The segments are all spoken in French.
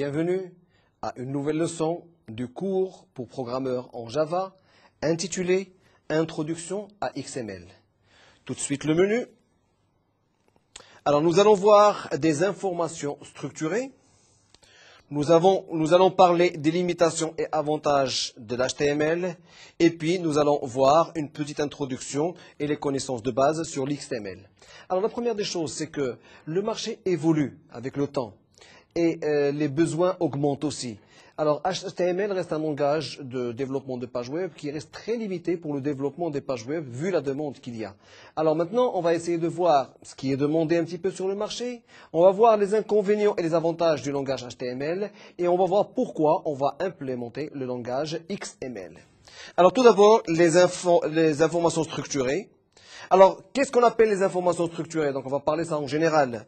bienvenue à une nouvelle leçon du cours pour programmeurs en Java intitulé Introduction à XML. Tout de suite le menu. Alors nous allons voir des informations structurées. Nous allons parler des limitations et avantages de l'HTML et puis nous allons voir une petite introduction et les connaissances de base sur l'XML. Alors la première des choses, c'est que le marché évolue avec le temps et les besoins augmentent aussi. Alors HTML reste un langage de développement de pages web qui reste très limité pour le développement des pages web vu la demande qu'il y a. Alors maintenant, on va essayer de voir ce qui est demandé un petit peu sur le marché. On va voir les inconvénients et les avantages du langage HTML et on va voir pourquoi on va implémenter le langage XML. Alors tout d'abord, les informations structurées. Alors, qu'est-ce qu'on appelle les informations structurées? Donc on va parler ça en général.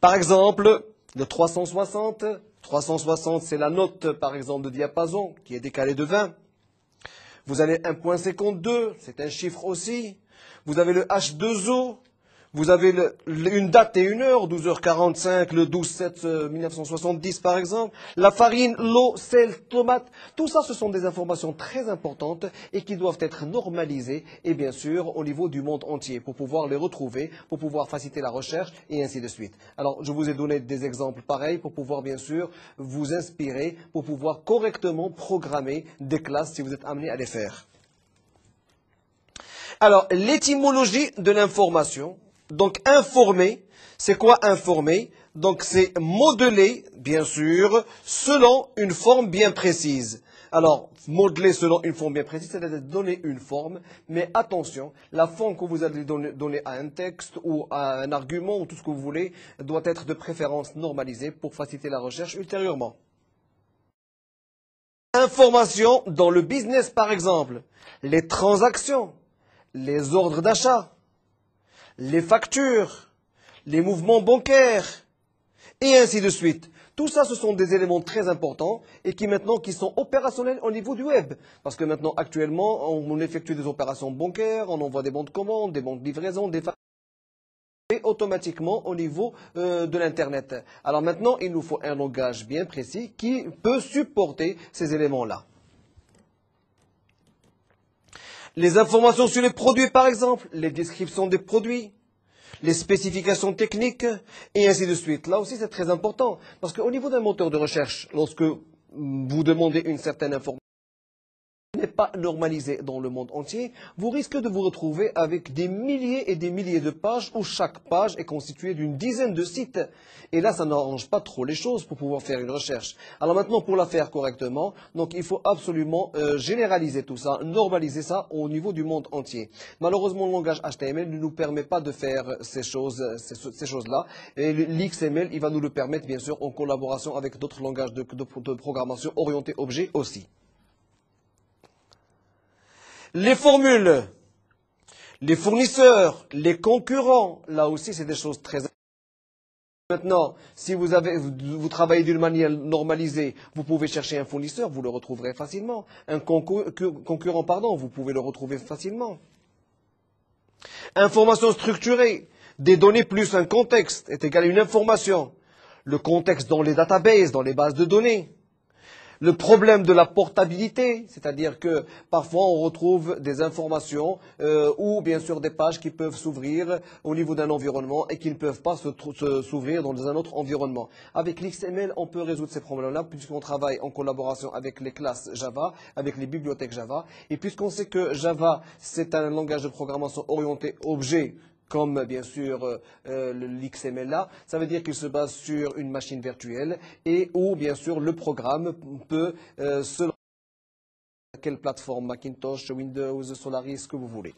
Par exemple, le 360. 360, c'est la note, par exemple, de diapason qui est décalée de 20. Vous avez 1.52, c'est un chiffre aussi. Vous avez le H2O. Vous avez une date et une heure, 12h45, le 12/7/1970 par exemple. La farine, l'eau, sel, tomate, tout ça ce sont des informations très importantes et qui doivent être normalisées et bien sûr au niveau du monde entier pour pouvoir les retrouver, pour pouvoir faciliter la recherche et ainsi de suite. Alors je vous ai donné des exemples pareils pour pouvoir bien sûr vous inspirer, pour pouvoir correctement programmer des classes si vous êtes amené à les faire. Alors l'étymologie de l'information. Donc, informer, c'est quoi informer? Donc, c'est modeler, bien sûr, selon une forme bien précise. Alors, modeler selon une forme bien précise, c'est-à-dire donner une forme, mais attention, la forme que vous allez donner à un texte ou à un argument ou tout ce que vous voulez doit être de préférence normalisée pour faciliter la recherche ultérieurement. Information dans le business, par exemple, les transactions, les ordres d'achat, les factures, les mouvements bancaires, et ainsi de suite. Tout ça, ce sont des éléments très importants et qui sont opérationnels au niveau du web. Parce que maintenant, actuellement, on effectue des opérations bancaires, on envoie des bons de commande, des bons de livraison, des factures, et automatiquement au niveau de l'Internet. Alors maintenant, il nous faut un langage bien précis qui peut supporter ces éléments-là. Les informations sur les produits, par exemple, les descriptions des produits, les spécifications techniques, et ainsi de suite. Là aussi, c'est très important, parce qu'au niveau d'un moteur de recherche, lorsque vous demandez une certaine information, n'est pas normalisé dans le monde entier, vous risquez de vous retrouver avec des milliers et des milliers de pages où chaque page est constituée d'une dizaine de sites. Et là, ça n'arrange pas trop les choses pour pouvoir faire une recherche. Alors maintenant, pour la faire correctement, donc il faut absolument généraliser tout ça, normaliser ça au niveau du monde entier. Malheureusement, le langage HTML ne nous permet pas de faire ces choses-là. Et l'XML, il va nous le permettre, bien sûr, en collaboration avec d'autres langages de programmation orientés objets aussi. Les formules, les fournisseurs, les concurrents, là aussi c'est des choses très importantes. Maintenant, si vous travaillez d'une manière normalisée, vous pouvez chercher un fournisseur, vous le retrouverez facilement. Un concurrent, vous pouvez le retrouver facilement. Information structurée, des données plus un contexte est égal à une information. Le contexte dans les databases, dans les bases de données. Le problème de la portabilité, c'est-à-dire que parfois on retrouve des informations ou bien sûr des pages qui peuvent s'ouvrir au niveau d'un environnement et qui ne peuvent pas s'ouvrir dans un autre environnement. Avec l'XML, on peut résoudre ces problèmes-là puisqu'on travaille en collaboration avec les classes Java, avec les bibliothèques Java. Et puisqu'on sait que Java, c'est un langage de programmation orienté objet, comme bien sûr l'XML là, ça veut dire qu'il se base sur une machine virtuelle et où bien sûr le programme peut selon quelle plateforme, Macintosh, Windows, Solaris, ce que vous voulez.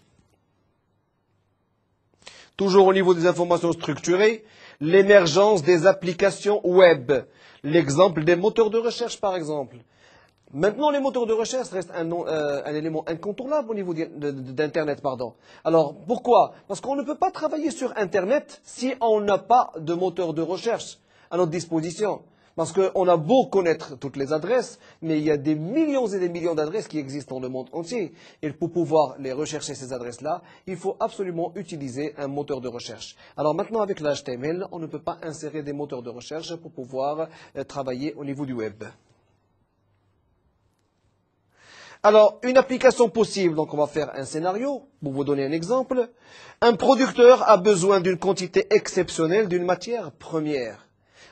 Toujours au niveau des informations structurées, l'émergence des applications web, l'exemple des moteurs de recherche par exemple. Maintenant, les moteurs de recherche restent un élément incontournable au niveau d'Internet, pardon. Alors, pourquoi? Parce qu'on ne peut pas travailler sur Internet si on n'a pas de moteur de recherche à notre disposition. Parce qu'on a beau connaître toutes les adresses, mais il y a des millions et des millions d'adresses qui existent dans le monde entier. Et pour pouvoir les rechercher, ces adresses-là, il faut absolument utiliser un moteur de recherche. Alors maintenant, avec l'HTML, on ne peut pas insérer des moteurs de recherche pour pouvoir travailler au niveau du web. Alors, une application possible, donc on va faire un scénario, pour vous donner un exemple. Un producteur a besoin d'une quantité exceptionnelle d'une matière première.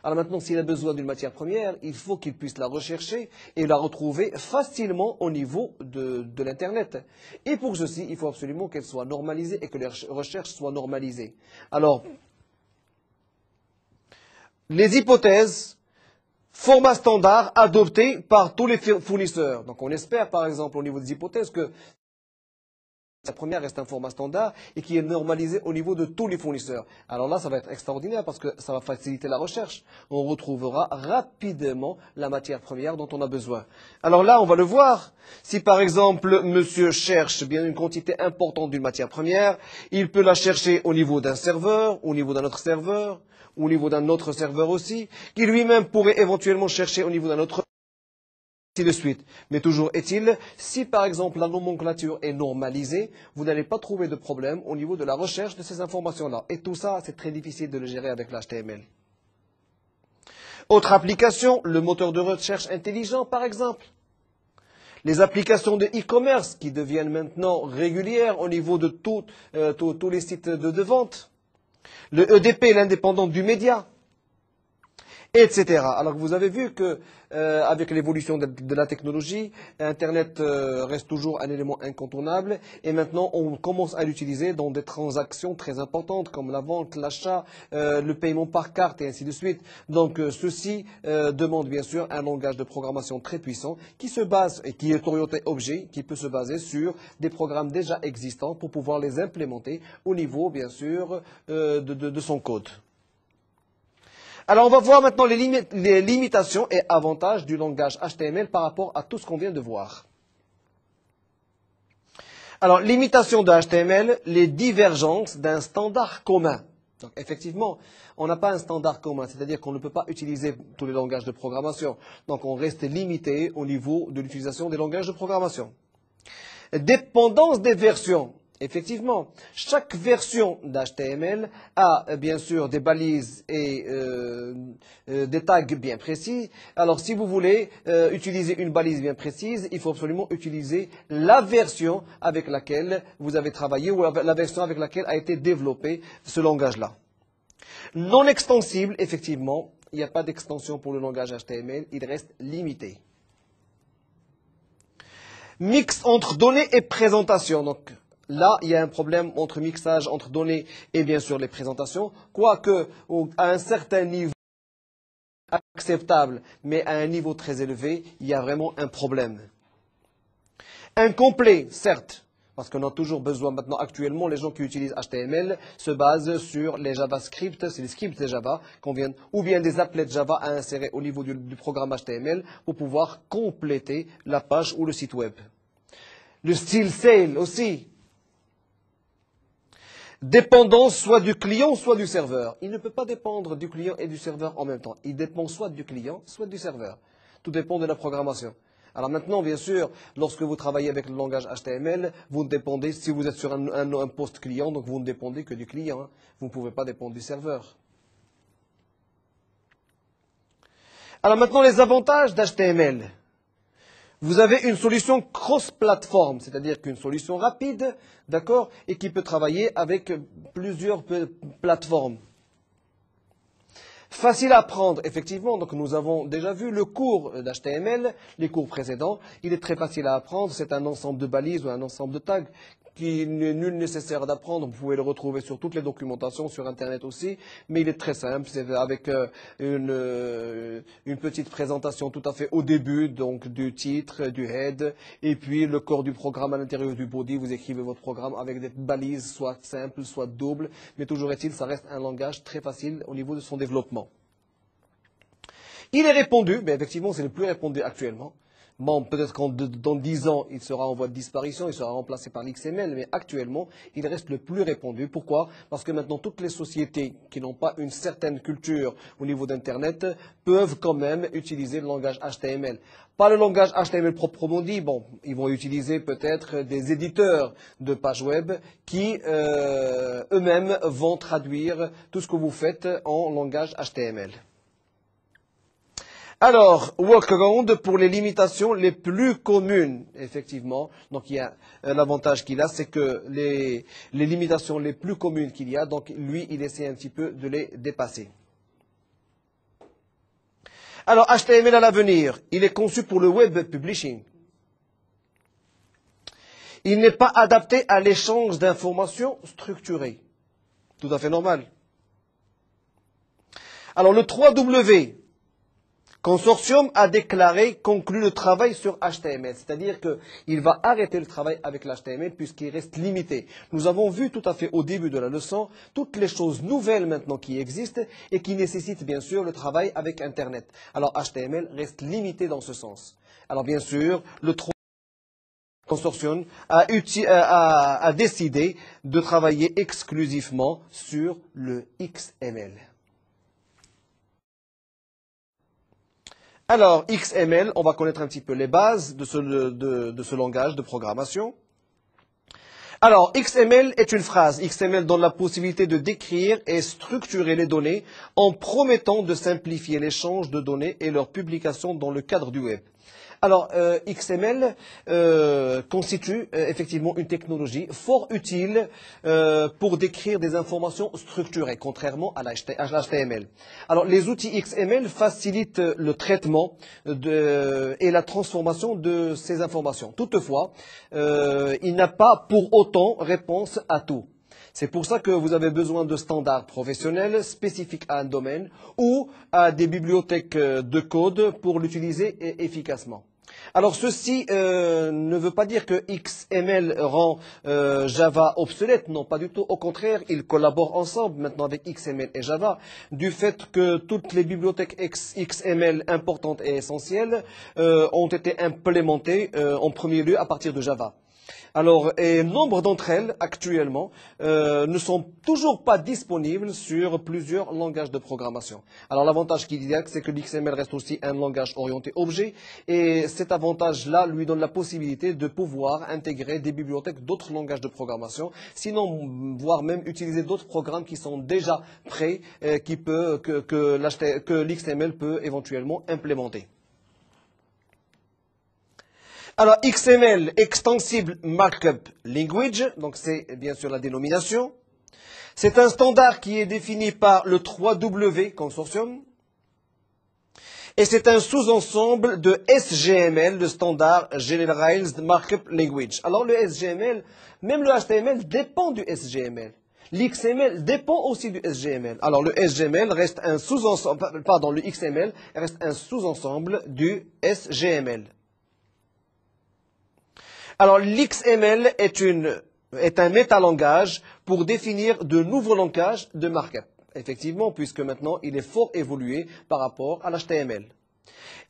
Alors maintenant, s'il a besoin d'une matière première, il faut qu'il puisse la rechercher et la retrouver facilement au niveau de l'Internet. Et pour ceci, il faut absolument qu'elle soit normalisée et que les recherches soient normalisées. Alors, les hypothèses, format standard adopté par tous les fournisseurs. Donc on espère par exemple au niveau des hypothèses que la première reste un format standard et qui est normalisé au niveau de tous les fournisseurs. Alors là, ça va être extraordinaire parce que ça va faciliter la recherche. On retrouvera rapidement la matière première dont on a besoin. Alors là, on va le voir. Si par exemple, monsieur cherche bien une quantité importante d'une matière première, il peut la chercher au niveau d'un serveur, au niveau d'un autre serveur, au niveau d'un autre serveur aussi, qui lui-même pourrait éventuellement chercher au niveau d'un autre, ainsi de suite. Mais toujours est-il, si par exemple la nomenclature est normalisée, vous n'allez pas trouver de problème au niveau de la recherche de ces informations-là. Et tout ça, c'est très difficile de le gérer avec l'HTML. Autre application, le moteur de recherche intelligent par exemple. Les applications de e-commerce qui deviennent maintenant régulières au niveau de tous les sites de vente. Le EDP, l'indépendant du média, etc. Alors vous avez vu que avec l'évolution de la technologie, Internet reste toujours un élément incontournable et maintenant on commence à l'utiliser dans des transactions très importantes comme la vente, l'achat, le paiement par carte et ainsi de suite. Donc ceci demande bien sûr un langage de programmation très puissant qui se base et qui est orienté objet, qui peut se baser sur des programmes déjà existants pour pouvoir les implémenter au niveau bien sûr de son code. Alors on va voir maintenant les limitations et avantages du langage HTML par rapport à tout ce qu'on vient de voir. Alors, limitation de HTML, les divergences d'un standard commun. Donc, effectivement, on n'a pas un standard commun, c'est-à-dire qu'on ne peut pas utiliser tous les langages de programmation. Donc, on reste limité au niveau de l'utilisation des langages de programmation. Dépendance des versions. Effectivement, chaque version d'HTML a bien sûr des balises et des tags bien précis. Alors si vous voulez utiliser une balise bien précise, il faut absolument utiliser la version avec laquelle vous avez travaillé ou la version avec laquelle a été développé ce langage-là. Non extensible, effectivement, il n'y a pas d'extension pour le langage HTML, il reste limité. Mix entre données et présentation. Donc, là, il y a un problème entre mixage entre données et bien sûr les présentations, quoique à un certain niveau acceptable, mais à un niveau très élevé, il y a vraiment un problème. Incomplet, certes, parce qu'on a toujours besoin maintenant, actuellement, les gens qui utilisent HTML se basent sur les JavaScript, c'est les scripts de Java qu'on vient, ou bien des applets Java à insérer au niveau du programme HTML pour pouvoir compléter la page ou le site web. Le style sale aussi. Dépendance soit du client, soit du serveur. Il ne peut pas dépendre du client et du serveur en même temps. Il dépend soit du client, soit du serveur. Tout dépend de la programmation. Alors maintenant, bien sûr, lorsque vous travaillez avec le langage HTML, vous ne dépendez, si vous êtes sur un poste client, donc vous ne dépendez que du client. Hein. Vous ne pouvez pas dépendre du serveur. Alors maintenant, les avantages d'HTML. Vous avez une solution cross-plateforme, c'est-à-dire qu'une solution rapide, d'accord, et qui peut travailler avec plusieurs plateformes. Facile à apprendre, effectivement, donc nous avons déjà vu le cours d'HTML, les cours précédents, il est très facile à apprendre, c'est un ensemble de balises ou un ensemble de tags qui n'est nul nécessaire d'apprendre, vous pouvez le retrouver sur toutes les documentations, sur Internet aussi, mais il est très simple, c'est avec une petite présentation tout à fait au début, donc du titre, du head, et puis le corps du programme à l'intérieur du body, vous écrivez votre programme avec des balises, soit simples, soit doubles, mais toujours est-il, ça reste un langage très facile au niveau de son développement. Il est répandu, mais effectivement c'est le plus répandu actuellement. Bon, peut-être dans 10 ans, il sera en voie de disparition, il sera remplacé par l'XML, mais actuellement, il reste le plus répandu. Pourquoi? Parce que maintenant, toutes les sociétés qui n'ont pas une certaine culture au niveau d'Internet peuvent quand même utiliser le langage HTML. Pas le langage HTML proprement dit, bon, ils vont utiliser peut-être des éditeurs de pages web qui eux-mêmes vont traduire tout ce que vous faites en langage HTML. Alors, workaround pour les limitations les plus communes, effectivement. Donc, il y a l'avantage qu'il a, c'est que les limitations les plus communes qu'il y a, donc lui, il essaie un petit peu de les dépasser. Alors, HTML à l'avenir, il est conçu pour le web publishing. Il n'est pas adapté à l'échange d'informations structurées. Tout à fait normal. Alors, le 3W. Consortium a déclaré conclu le travail sur HTML, c'est-à-dire qu'il va arrêter le travail avec l'HTML puisqu'il reste limité. Nous avons vu tout à fait au début de la leçon toutes les choses nouvelles maintenant qui existent et qui nécessitent bien sûr le travail avec Internet. Alors HTML reste limité dans ce sens. Alors bien sûr, le Consortium a décidé de travailler exclusivement sur le XML. Alors, XML, on va connaître un petit peu les bases de ce langage de programmation. Alors, XML est une phrase. XML donne la possibilité de décrire et structurer les données en promettant de simplifier l'échange de données et leur publication dans le cadre du web. Alors, XML constitue effectivement une technologie fort utile pour décrire des informations structurées, contrairement à l'HTML. Alors, les outils XML facilitent le traitement et la transformation de ces informations. Toutefois, il n'a pas pour autant réponse à tout. C'est pour ça que vous avez besoin de standards professionnels spécifiques à un domaine ou à des bibliothèques de code pour l'utiliser efficacement. Alors ceci ne veut pas dire que XML rend Java obsolète, non pas du tout. Au contraire, ils collaborent ensemble maintenant avec XML et Java, du fait que toutes les bibliothèques XML importantes et essentielles ont été implémentées en premier lieu à partir de Java. Alors, et nombre d'entre elles, actuellement, ne sont toujours pas disponibles sur plusieurs langages de programmation. Alors, l'avantage qu'il y a, c'est que l'XML reste aussi un langage orienté objet, et cet avantage-là lui donne la possibilité de pouvoir intégrer des bibliothèques d'autres langages de programmation, sinon, voire même utiliser d'autres programmes qui sont déjà prêts, que l'XML peut éventuellement implémenter. Alors, XML, Extensible Markup Language, donc c'est bien sûr la dénomination. C'est un standard qui est défini par le 3W Consortium. Et c'est un sous-ensemble de SGML, le Standard Generalized Markup Language. Alors, le SGML, même le HTML dépend du SGML. L'XML dépend aussi du SGML. Alors, le SGML reste un sous-ensemble, pardon, le XML reste un sous-ensemble du SGML. Alors, l'XML est un métalangage pour définir de nouveaux langages de markup. Effectivement, puisque maintenant, il est fort évolué par rapport à l'HTML.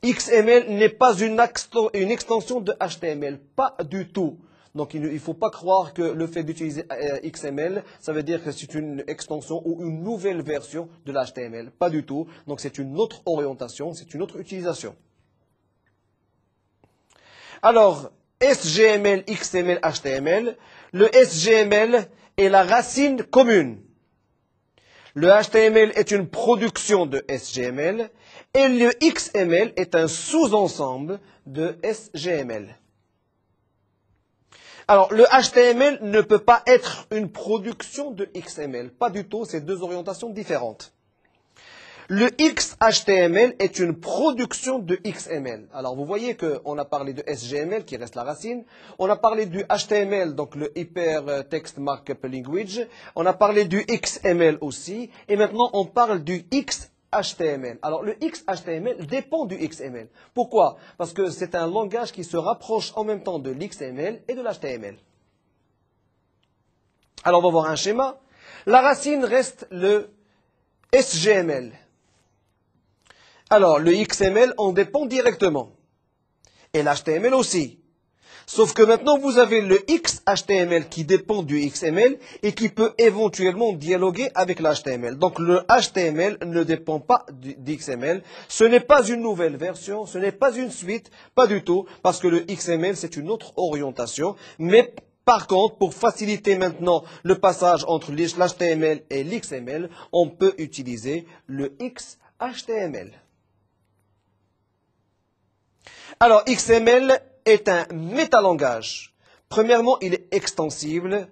XML n'est pas une extension de HTML, pas du tout. Donc, il ne faut pas croire que le fait d'utiliser XML, ça veut dire que c'est une extension ou une nouvelle version de l'HTML. Pas du tout. Donc, c'est une autre orientation, c'est une autre utilisation. Alors, SGML, XML, HTML, le SGML est la racine commune. Le HTML est une production de SGML et le XML est un sous-ensemble de SGML. Alors, le HTML ne peut pas être une production de XML. Pas du tout, c'est deux orientations différentes. Le XHTML est une production de XML. Alors, vous voyez qu'on a parlé de SGML, qui reste la racine. On a parlé du HTML, donc le Hypertext Markup Language. On a parlé du XML aussi. Et maintenant, on parle du XHTML. Alors, le XHTML dépend du XML. Pourquoi? Parce que c'est un langage qui se rapproche en même temps de l'XML et de l'HTML. Alors, on va voir un schéma. La racine reste le SGML. Alors, le XML en dépend directement. et l'HTML aussi. Sauf que maintenant, vous avez le XHTML qui dépend du XML et qui peut éventuellement dialoguer avec l'HTML. Donc, le HTML ne dépend pas du XML. Ce n'est pas une nouvelle version, ce n'est pas une suite, pas du tout, parce que le XML, c'est une autre orientation. Mais par contre, pour faciliter maintenant le passage entre l'HTML et l'XML, on peut utiliser le XHTML. Alors, XML est un métalangage. Premièrement, il est extensible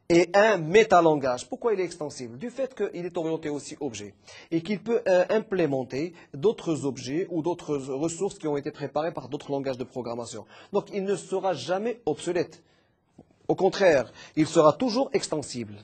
et un métalangage. Pourquoi il est extensible? Du fait qu'il est orienté aussi objet et qu'il peut implémenter d'autres objets ou d'autres ressources qui ont été préparées par d'autres langages de programmation. Donc, il ne sera jamais obsolète. Au contraire, il sera toujours extensible.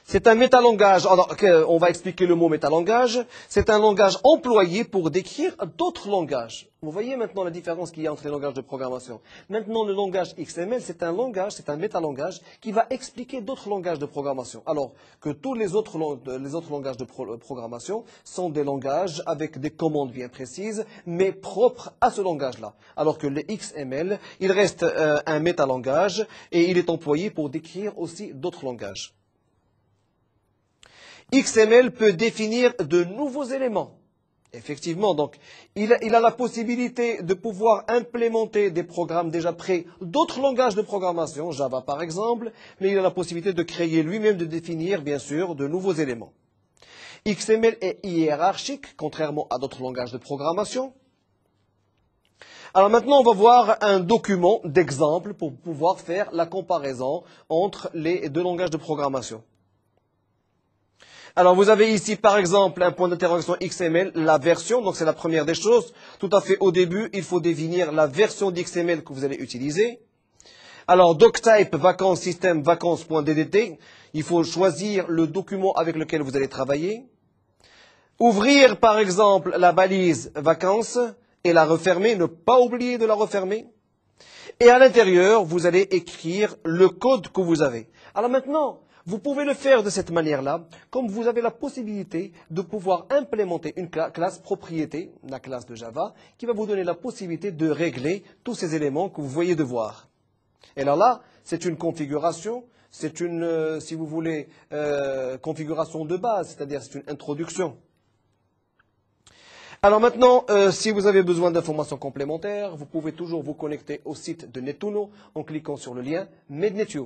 C'est un métalangage, alors on va expliquer le mot métalangage, c'est un langage employé pour décrire d'autres langages. Vous voyez maintenant la différence qu'il y a entre les langages de programmation. Maintenant, le langage XML, c'est un langage, c'est un métalangage qui va expliquer d'autres langages de programmation. Alors que tous les autres langages de programmation sont des langages avec des commandes bien précises, mais propres à ce langage-là. Alors que le XML, il reste un métalangage et il est employé pour décrire aussi d'autres langages. XML peut définir de nouveaux éléments. Effectivement, donc, il a la possibilité de pouvoir implémenter des programmes déjà prêts d'autres langages de programmation, Java par exemple, mais il a la possibilité de créer lui-même, de définir, bien sûr, de nouveaux éléments. XML est hiérarchique, contrairement à d'autres langages de programmation. Alors maintenant, on va voir un document d'exemple pour pouvoir faire la comparaison entre les deux langages de programmation. Alors, vous avez ici, par exemple, un point d'interrogation XML, la version. Donc, c'est la première des choses. Tout à fait au début, il faut définir la version d'XML que vous allez utiliser. Alors, doctype, vacances, système, vacances.ddt. Il faut choisir le document avec lequel vous allez travailler. Ouvrir, par exemple, la balise vacances et la refermer. Ne pas oublier de la refermer. Et à l'intérieur, vous allez écrire le code que vous avez. Alors maintenant, vous pouvez le faire de cette manière-là, comme vous avez la possibilité de pouvoir implémenter une classe propriété, la classe de Java, qui va vous donner la possibilité de régler tous ces éléments que vous voyez devoir. Et alors là, c'est une configuration, c'est une, si vous voulez, configuration de base, c'est-à-dire c'est une introduction. Alors maintenant, si vous avez besoin d'informations complémentaires, vous pouvez toujours vous connecter au site de Netuno en cliquant sur le lien Mednetu.